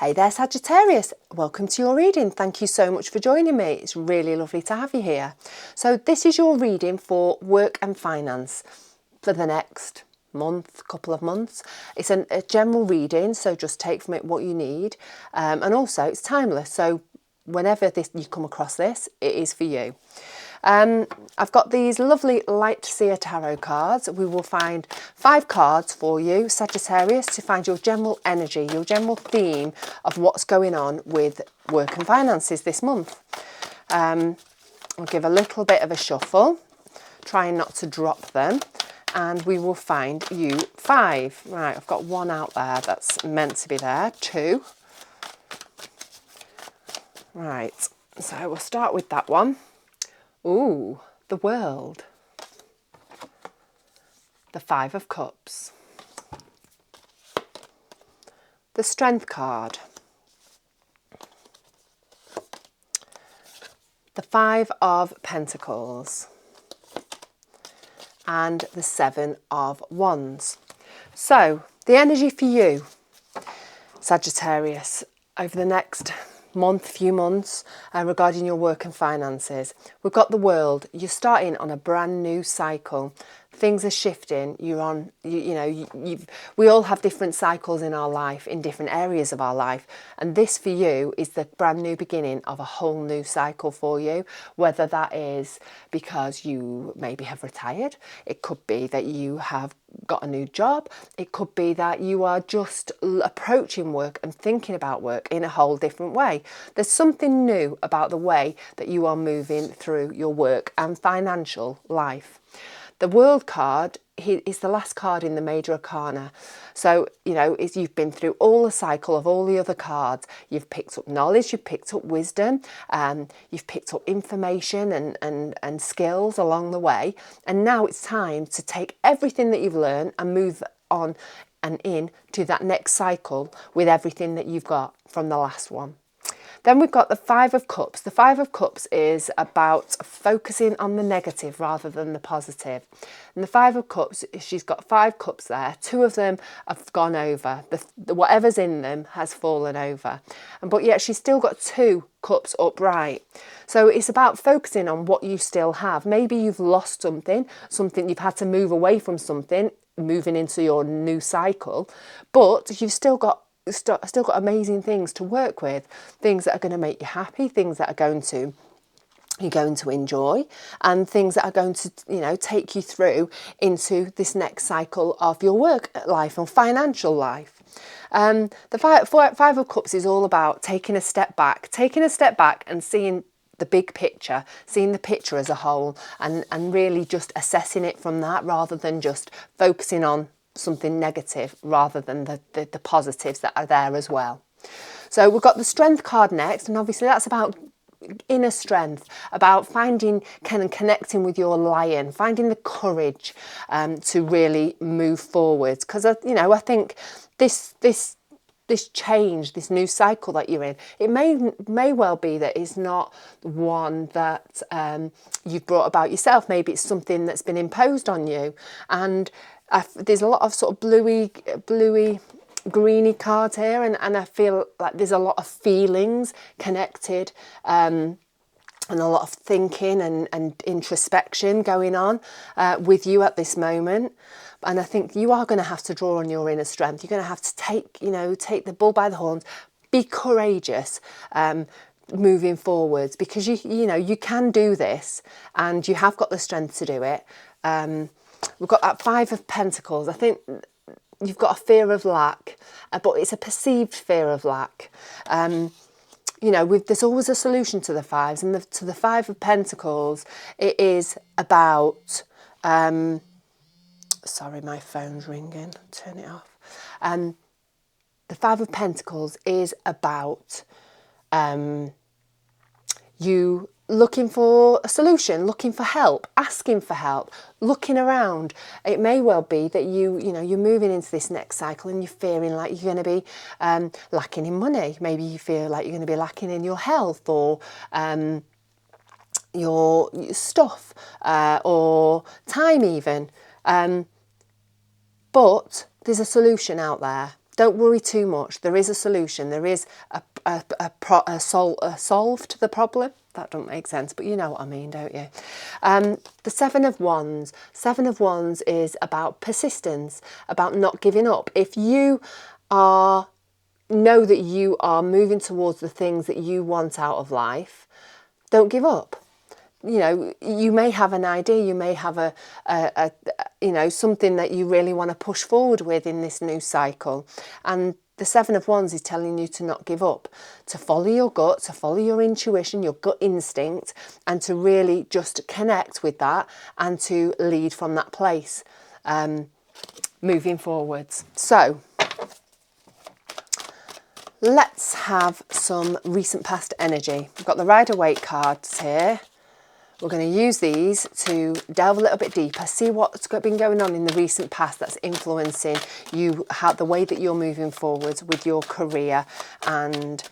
Hey there, Sagittarius. Welcome to your reading. Thank you so much for joining me. It's really lovely to have you here. So this is your reading for work and finance for the next month, couple of months. It's a general reading, so just take from it what you need. And also it's timeless, so whenever you come across this, it is for you. I've got these lovely light seer tarot cards. We will find 5 cards for you, Sagittarius, to find your general energy, your general theme of what's going on with work and finances this month. I'll give a little bit of a shuffle, trying not to drop them, and we will find you 5. Right, I've got 1 out there that's meant to be there, 2. Right, so we'll start with that one. Ooh, the World. The 5 of Cups. The Strength card. The 5 of Pentacles. And the 7 of Wands. So, the energy for you, Sagittarius, over the next few months regarding your work and finances. We've got the World. You're starting on a brand new cycle. Things are shifting. You're on, we all have different cycles in our life, in different areas of our life. And this for you is the brand new beginning of a whole new cycle for you. Whether that is because you maybe have retired. It could be that you have got a new job. It could be that you are just approaching work and thinking about work in a whole different way. There's something new about the way that you are moving through your work and financial life. The World card is the last card in the Major Arcana. So, you've been through all the cycle of all the other cards. You've picked up knowledge, you've picked up wisdom, you've picked up information and skills along the way. And now it's time to take everything that you've learned and move on and in to that next cycle with everything that you've got from the last one. Then we've got the 5 of Cups. The 5 of Cups is about focusing on the negative rather than the positive. And the 5 of Cups, she's got 5 cups there. 2 of them have gone over. Whatever's in them has fallen over. But yet she's still got 2 cups upright. So it's about focusing on what you still have. Maybe you've lost something you've had to move away from something, moving into your new cycle. But you've still got amazing things to work with, things that are going to make you happy, things that you're going to enjoy, and things that are going to take you through into this next cycle of your work life and financial life. The 5 of Cups is all about taking a step back and seeing the big picture, seeing the picture as a whole, and really just assessing it from that rather than just focusing on something negative rather than the positives that are there as well. So we've got the Strength card next, and obviously that's about inner strength, about finding and connecting with your lion, finding the courage to really move forward. Because I think this change, this new cycle that you're in, it may well be that it's not one that you've brought about yourself. Maybe it's something that's been imposed on you, and there's a lot of sort of bluey, greeny cards here, and I feel like there's a lot of feelings connected, and a lot of thinking and introspection going on with you at this moment. And I think you are going to have to draw on your inner strength. You're going to have to take the bull by the horns, be courageous, moving forwards, because you can do this, and you have got the strength to do it. We've got that 5 of Pentacles. I think you've got a fear of lack, but it's a perceived fear of lack. There's always a solution to the 5s, and to the 5 of Pentacles, it is about. Sorry, my phone's ringing. Turn it off. The 5 of Pentacles is about you looking for a solution, looking for help, asking for help, looking around. It may well be that you're moving into this next cycle and you're fearing like you're going to be lacking in money. Maybe you feel like you're going to be lacking in your health or your stuff or time even. But there's a solution out there. don't worry too much. There is a solution. There is a solve to the problem. That don't make sense, but you know what I mean, don't you? The Seven of Wands. Seven of Wands is about persistence, about not giving up. If you know that you are moving towards the things that you want out of life, don't give up. You know, you may have an idea, you may have a you know, something that you really want to push forward with in this new cycle. And the Seven of Wands is telling you to not give up, to follow your gut, to follow your intuition, your gut instinct, and to really just connect with that and to lead from that place, moving forwards. So let's have some recent past energy. We've got the Rider-Waite cards here. We're going to use these to delve a little bit deeper, see what's been going on in the recent past that's influencing you, how the way that you're moving forwards with your career and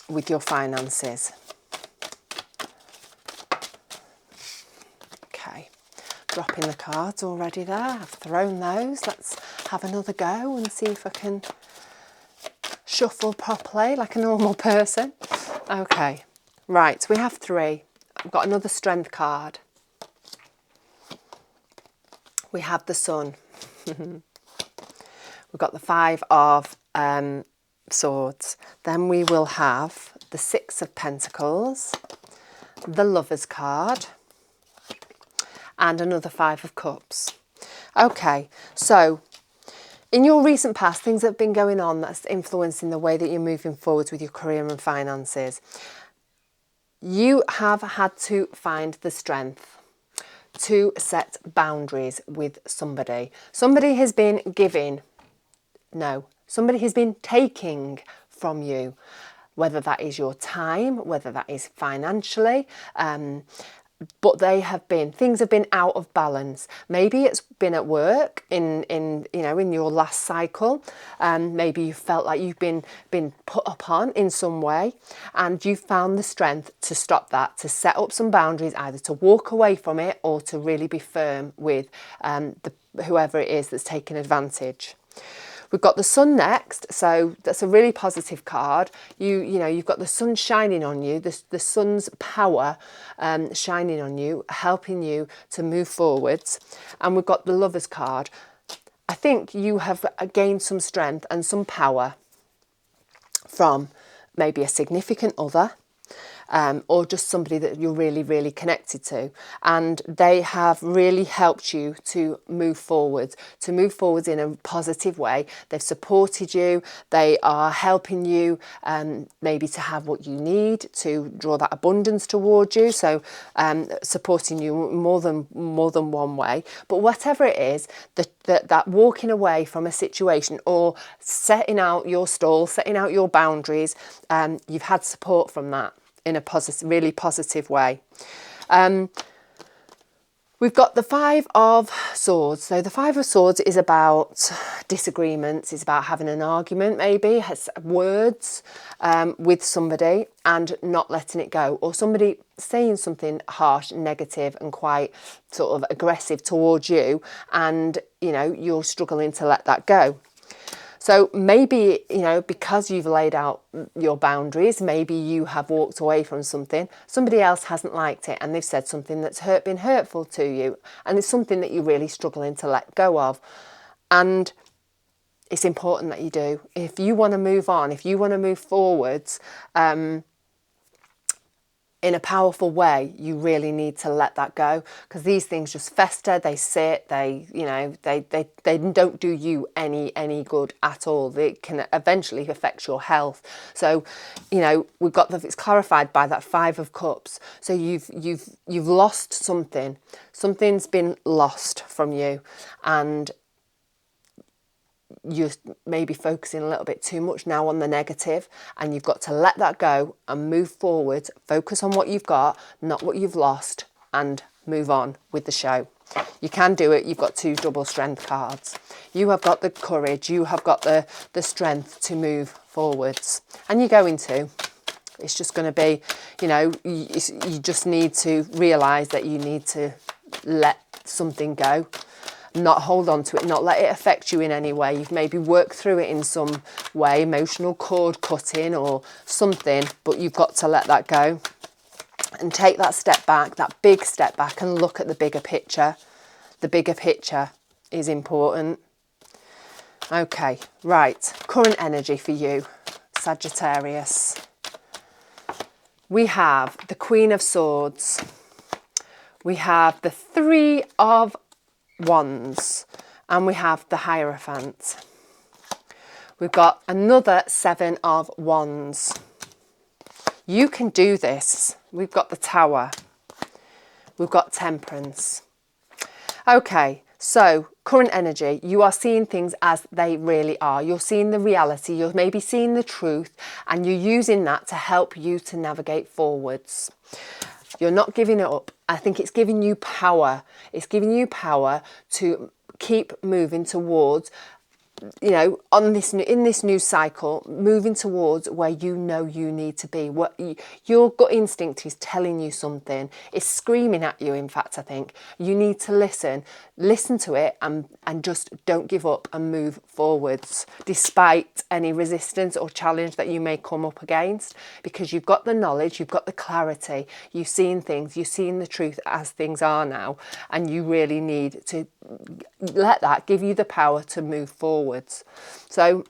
with your finances. Okay, dropping the cards already there. I've thrown those. Let's have another go and see if I can shuffle properly like a normal person. Okay, right, we have three. We've got another Strength card. We have the Sun. We've got the Five of Swords. Then we will have the Six of Pentacles, the Lovers card, and another Five of Cups. Okay, so in your recent past, things that have been going on that's influencing the way that you're moving forwards with your career and finances. You have had to find the strength to set boundaries with somebody. Somebody has been somebody has been taking from you, whether that is your time, whether that is financially, but things have been out of balance. Maybe it's been at work in your last cycle. Maybe you felt like you've been put upon in some way, and you found the strength to stop that, to set up some boundaries, either to walk away from it or to really be firm with whoever it is that's taking advantage. We've got the Sun next, so that's a really positive card. You've got the sun shining on you, the sun's power shining on you, helping you to move forwards. And we've got the Lovers card. I think you have gained some strength and some power from maybe a significant other, or just somebody that you're really, really connected to. And they have really helped you to move forwards in a positive way. They've supported you. They are helping you maybe to have what you need to draw that abundance towards you. So supporting you more than one way. But whatever it is, that walking away from a situation or setting out your stall, setting out your boundaries, you've had support from that in a really positive way. We've got the Five of Swords. So the Five of Swords is about disagreements. It's about having an argument, maybe, has words with somebody and not letting it go. Or somebody saying something harsh, negative and quite sort of aggressive towards you. And, you're struggling to let that go. So maybe, because you've laid out your boundaries, maybe you have walked away from something, somebody else hasn't liked it and they've said something that's been hurtful to you, and it's something that you're really struggling to let go of. And it's important that you do. If you want to move on, if you want to move forwards, in a powerful way, you really need to let that go, because these things just fester, they sit, they don't do you any good at all. They can eventually affect your health. So, we've got it's clarified by that Five of Cups. So you've lost something. Something's been lost from you, and you're maybe focusing a little bit too much now on the negative, and you've got to let that go and move forward. Focus on what you've got, not what you've lost, and move on with the show. You can do it. You've got two double strength cards. You have got the courage. You have got the strength to move forwards, and you're going to. It's just going to be, you just need to realise that you need to let something go. not hold on to it, not let it affect you in any way. You've maybe worked through it in some way, emotional cord cutting or something, but you've got to let that go and take that step back, that big step back, and look at the bigger picture. The bigger picture is important. Okay, right, current energy for you, Sagittarius. We have the Queen of Swords. We have the Three of Wands. And we have the Hierophant. We've got another Seven of Wands. You can do this. We've got the Tower. We've got Temperance. Okay, so current energy, you are seeing things as they really are. You're seeing the reality, you're maybe seeing the truth, and you're using that to help you to navigate forwards. You're not giving it up. I think it's giving you power. It's giving you power to keep moving towards, you know, in this new cycle, moving towards where you know you need to be. What your gut instinct is telling you something. It's screaming at you. In fact, I think you need to listen to it, and just don't give up and move forwards, despite any resistance or challenge that you may come up against, because you've got the knowledge, you've got the clarity, you've seen things, you've seen the truth as things are now, and you really need to let that give you the power to move forwards. So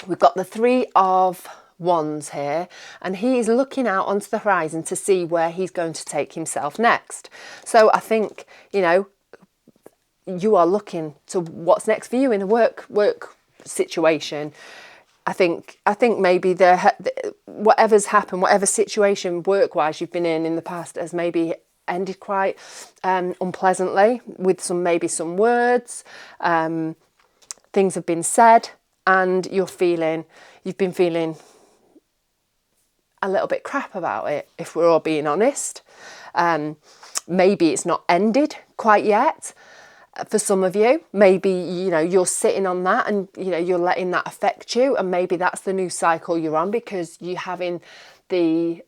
we've got the Three of Wands here, and he is looking out onto the horizon to see where he's going to take himself next. So I think, you know, you are looking to what's next for you in a work situation. I think maybe whatever's happened, whatever situation work-wise you've been in the past has maybe ended quite unpleasantly, with maybe some words, things have been said, and you've been feeling a little bit crap about it, if we're all being honest. Maybe it's not ended quite yet. For some of you, maybe, you know, you're sitting on that, and, you know, you're letting that affect you, and maybe that's the new cycle you're on, because you're having the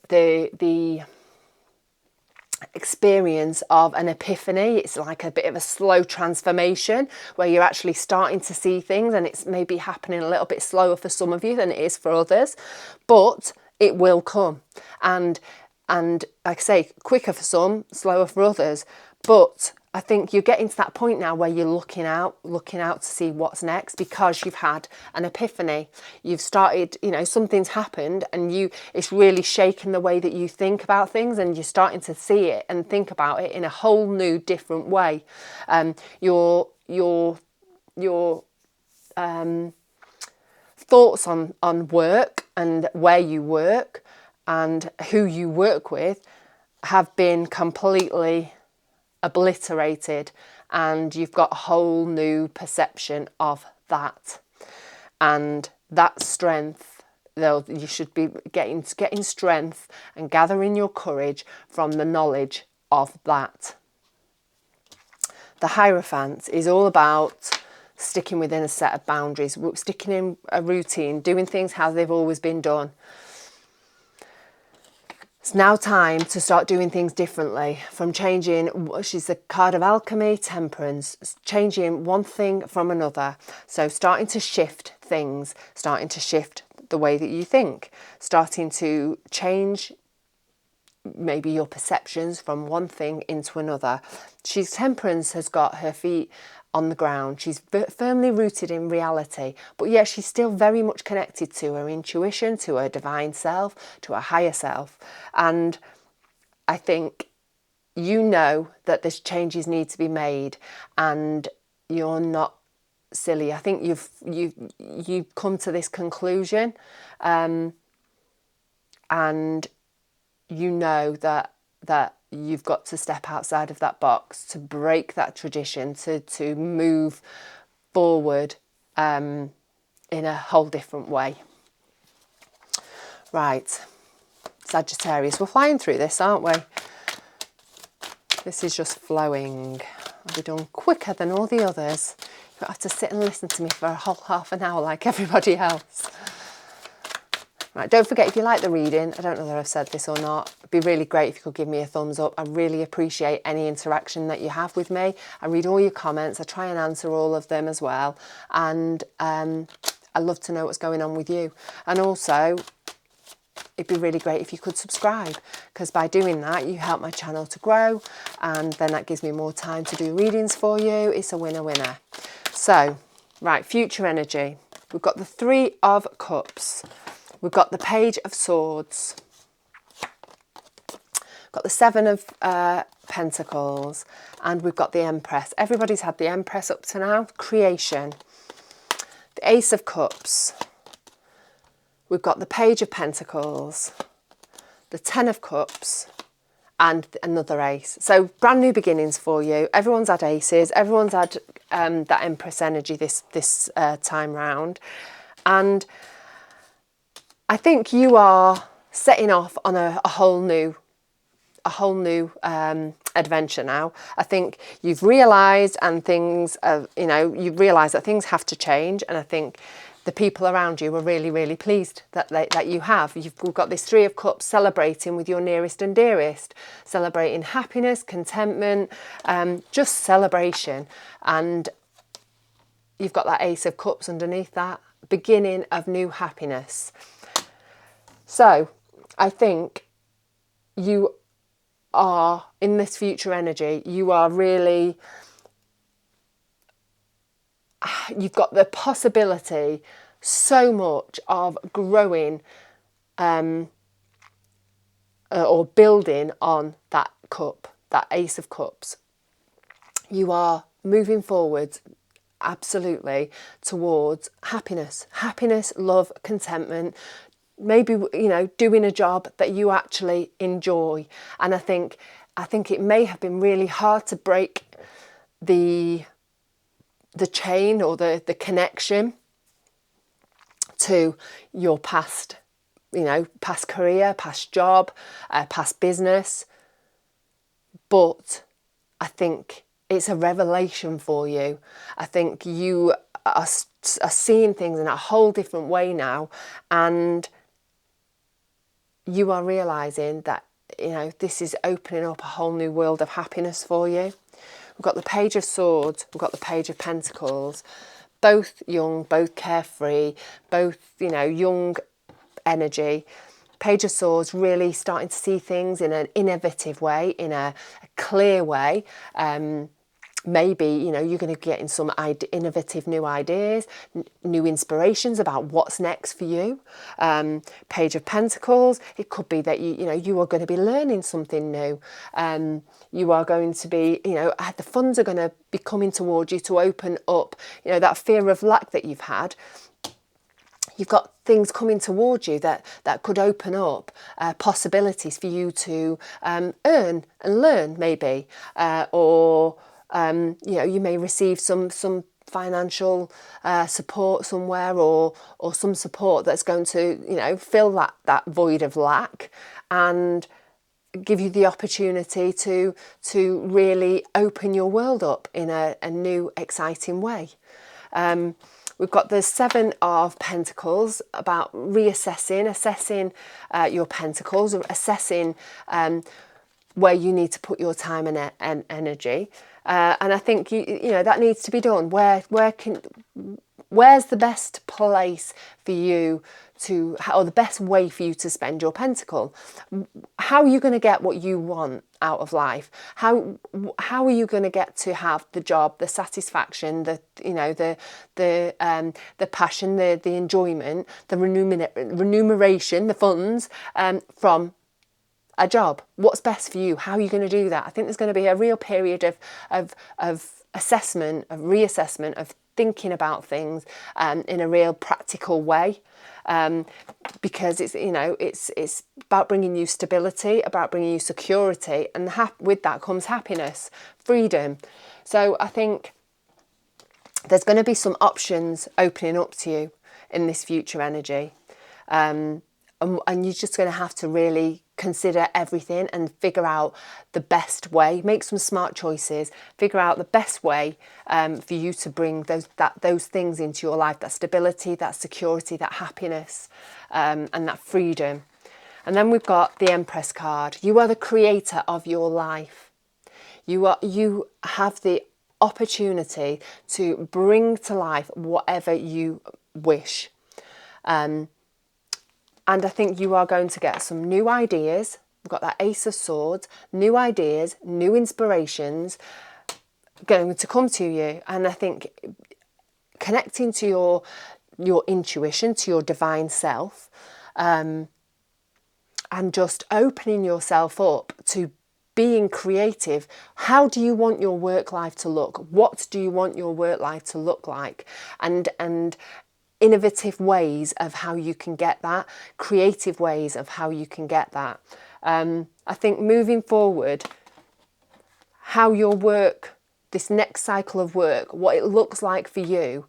experience of an epiphany. It's like a bit of a slow transformation where you're actually starting to see things, and it's maybe happening a little bit slower for some of you than it is for others, but it will come. And like I say, quicker for some, slower for others. But I think you're getting to that point now where you're looking out to see what's next, because you've had an epiphany. You've started, you know, something's happened, and it's really shaken the way that you think about things, and you're starting to see it and think about it in a whole new, different way. Your thoughts on work and where you work and who you work with have been completely obliterated, and you've got a whole new perception of that, and that strength, though, you should be getting strength and gathering your courage from the knowledge of that. The Hierophant is all about sticking within a set of boundaries, sticking in a routine, doing things how they've always been done. It's now time to start doing things differently, from changing, she's the card of alchemy, temperance, changing one thing from another. So starting to shift things, starting to shift the way that you think, starting to change maybe your perceptions from one thing into another. Temperance has got her feet on the ground. She's firmly rooted in reality, but yet she's still very much connected to her intuition, to her divine self, to her higher self. And I think you know that there's changes need to be made, and you're not silly. I think you've come to this conclusion, and you know that you've got to step outside of that box, to break that tradition, to move forward in a whole different way. Right, Sagittarius, we're flying through this, aren't we? This is just flowing. I'll be done quicker than all the others. You don't have to sit and listen to me for a whole half an hour like everybody else. Right, don't forget, if you like the reading, I don't know whether I've said this or not, it'd be really great if you could give me a thumbs up. I really appreciate any interaction that you have with me. I read all your comments. I try and answer all of them as well. And I love to know what's going on with you. And also, it'd be really great if you could subscribe, because by doing that, you help my channel to grow, and then that gives me more time to do readings for you. It's a winner. So, right, future energy. We've got the Three of Cups. We've got the Page of Swords. We've got the Seven of Pentacles. And we've got the Empress. Everybody's had the Empress up to now. Creation. The Ace of Cups. We've got the Page of Pentacles. The Ten of Cups. And another ace. So brand new beginnings for you. Everyone's had aces. Everyone's had that Empress energy this time round. And I think you are setting off on a whole new adventure now. I think you've realised, and things you've realised that things have to change, and I think the people around you are really, really pleased that you have. You've got this Three of Cups, celebrating with your nearest and dearest, celebrating happiness, contentment, just celebration. And you've got that Ace of Cups underneath that, beginning of new happiness. So I think you are, in this future energy, you are really, you've got the possibility so much of growing or building on that cup, that Ace of Cups. You are moving forward absolutely towards happiness, love, contentment, maybe, doing a job that you actually enjoy. And I think it may have been really hard to break the chain or the connection to your past, past career, past job, past business. But I think it's a revelation for you. I think you are seeing things in a whole different way now, and you are realising that, this is opening up a whole new world of happiness for you. We've got the Page of Swords, we've got the Page of Pentacles, both young, both carefree, both, young energy. Page of Swords, really starting to see things in an innovative way, in a clear way. Maybe, you're going to get in some innovative new ideas, new inspirations about what's next for you. Page of Pentacles, it could be that you are going to be learning something new. You are going to be, the funds are going to be coming towards you to open up, that fear of lack that you've had. You've got things coming towards you that could open up possibilities for you to earn and learn, maybe, or you may receive some financial support somewhere, or some support that's going to fill that void of lack and give you the opportunity to really open your world up in a new, exciting way. We've got the Seven of Pentacles, about assessing your pentacles, or assessing where you need to put your time and energy. And I think that needs to be done. Where's the best place for you or the best way for you to spend your pentacle? How are you going to get what you want out of life? How are you going to get to have the job, the satisfaction, the passion, the enjoyment, the remuneration, the funds from a job? What's best for you? How are you going to do that? I think there's going to be a real period of assessment, of reassessment, of thinking about things in a real practical way, because it's about bringing you stability, about bringing you security, and with that comes happiness, freedom. So I think there's going to be some options opening up to you in this future energy, and you're just going to have to really consider everything and figure out the best way, make some smart choices, figure out the best way for you to bring those things into your life, that stability, that security, that happiness, and that freedom. And then we've got the Empress card. You are the creator of your life. You have the opportunity to bring to life whatever you wish. And I think you are going to get some new ideas. We've got that Ace of Swords, new ideas, new inspirations going to come to you. And I think connecting to your intuition, to your divine self, and just opening yourself up to being creative. How do you want your work life to look? What do you want your work life to look like? And innovative ways of how you can get that, creative ways of how you can get that. I think moving forward, how your work, this next cycle of work, what it looks like for you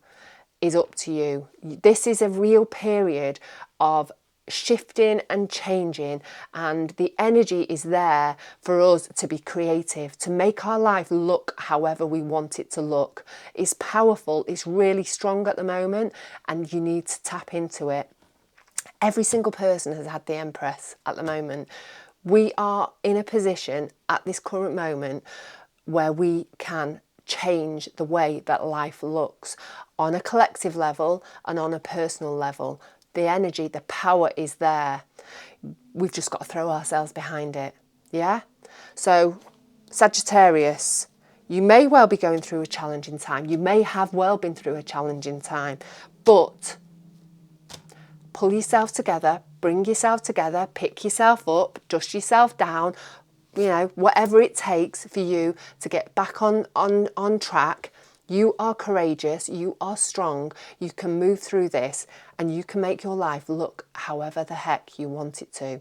is up to you. This is a real period of shifting and changing, and the energy is there for us to be creative, to make our life look however we want it to look. It's powerful, it's really strong at the moment, and you need to tap into it. Every single person has had the Empress at the moment. We are in a position at this current moment where we can change the way that life looks on a collective level and on a personal level. The energy, the power is there. We've just got to throw ourselves behind it. Yeah? So, Sagittarius, you may well be going through a challenging time. You may have well been through a challenging time. But pull yourself together, bring yourself together, pick yourself up, dust yourself down, whatever it takes for you to get back on track. You are courageous, you are strong, you can move through this, and you can make your life look however the heck you want it to.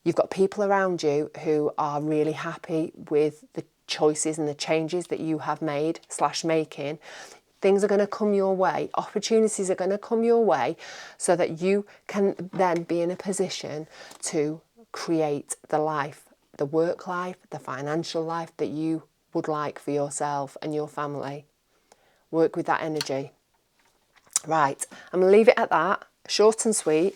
You've got people around you who are really happy with the choices and the changes that you have made / making. Things are going to come your way, opportunities are going to come your way, so that you can then be in a position to create the life, the work life, the financial life that you would like for yourself and your family. Work with that energy. Right, I'm going to leave it at that. Short and sweet.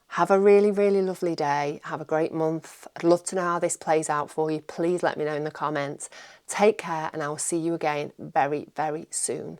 Have a really, really lovely day. Have a great month. I'd love to know how this plays out for you. Please let me know in the comments. Take care, and I will see you again very, very soon.